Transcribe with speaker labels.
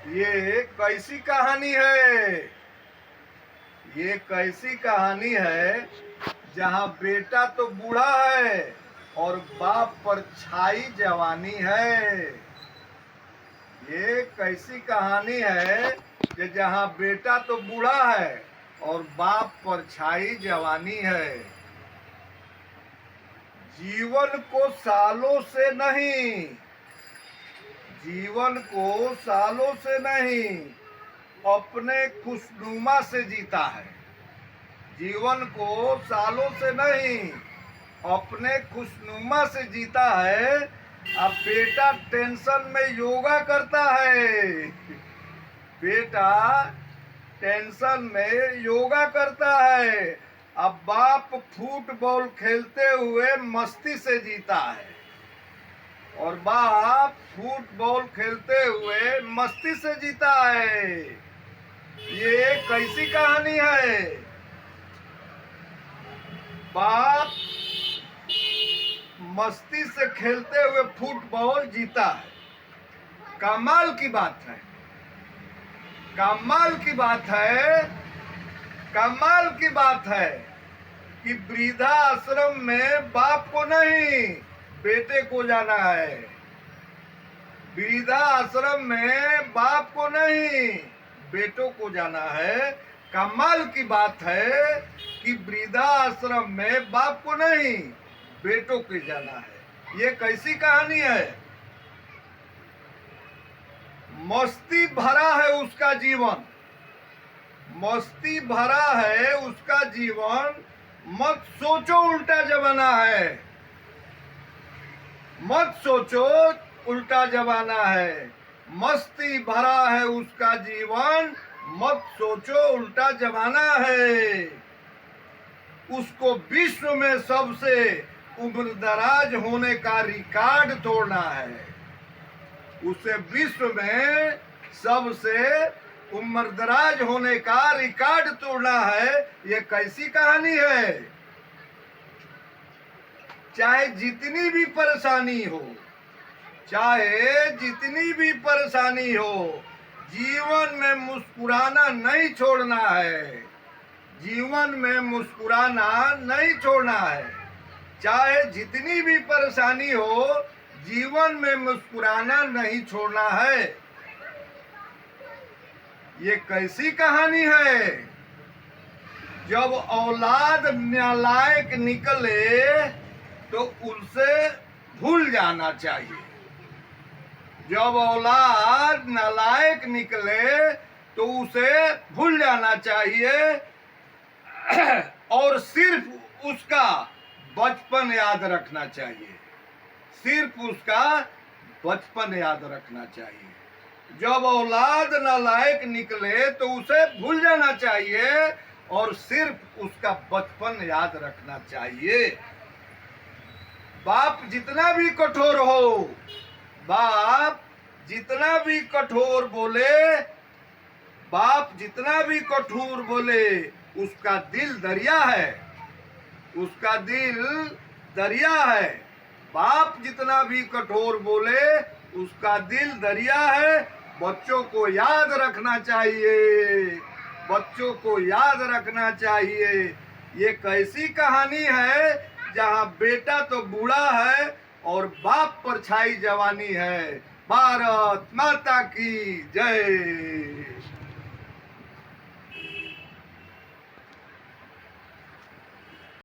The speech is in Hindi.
Speaker 1: ये कैसी कहानी है? ये कैसी कहानी है जहाँ बेटा तो बूढ़ा है और बाप पर छाई जवानी है। ये कैसी कहानी है कि जहाँ बेटा तो बूढ़ा है और बाप पर छाई जवानी है। जीवन को सालों से नहीं, जीवन को सालों से नहीं, अपने खुशनुमा से जीता है। जीवन को सालों से नहीं, अपने खुशनुमा से जीता है। अब बेटा टेंशन में योगा करता है। बेटा टेंशन में योगा करता है। अब बाप फुटबॉल खेलते हुए मस्ती से जीता है और बाप फुटबॉल खेलते हुए मस्ती से जीता है। ये कैसी कहानी है? बाप मस्ती से खेलते हुए फुटबॉल जीता है। कमाल की बात है, कमाल की बात है, कमाल की बात है कि वृद्धा आश्रम में बाप को नहीं बेटे को जाना है। वृद्धा आश्रम में बाप को नहीं बेटों को जाना है। कमाल की बात है कि वृद्धा आश्रम में बाप को नहीं बेटों को जाना है। ये कैसी कहानी है? मस्ती भरा है उसका जीवन, मस्ती भरा है उसका जीवन। मत सोचो उल्टा जमाना है, मत सोचो उल्टा जमाना है। मस्ती भरा है उसका जीवन, मत सोचो उल्टा जमाना है। उसको विश्व में सबसे उम्रदराज होने का रिकॉर्ड तोड़ना है। उसे विश्व में सबसे उम्रदराज होने का रिकॉर्ड तोड़ना है। ये कैसी कहानी है? चाहे जितनी भी परेशानी हो, चाहे जितनी भी परेशानी हो, जीवन में मुस्कुराना नहीं छोड़ना है। जीवन में मुस्कुराना नहीं छोड़ना है। चाहे जितनी भी परेशानी हो, जीवन में मुस्कुराना नहीं छोड़ना है। ये कैसी कहानी है? जब औलाद नालायक निकले तो उनसे भूल जाना चाहिए। जब औलाद नालायक निकले तो उसे भूल जाना चाहिए और सिर्फ उसका बचपन याद रखना चाहिए। सिर्फ उसका बचपन याद रखना चाहिए। जब औलाद नालायक निकले तो उसे भूल जाना चाहिए और सिर्फ उसका बचपन याद रखना चाहिए। बाप जितना भी कठोर हो, बाप जितना भी कठोर बोले, बाप जितना भी कठोर बोले, उसका दिल दरिया है, उसका दिल दरिया है। बाप जितना भी कठोर बोले, उसका दिल दरिया है। बच्चों को याद रखना चाहिए, बच्चों को याद रखना चाहिए। ये कैसी कहानी है जहाँ बेटा तो बूढ़ा है और बाप पर छाई जवानी है। भारत माता की जय।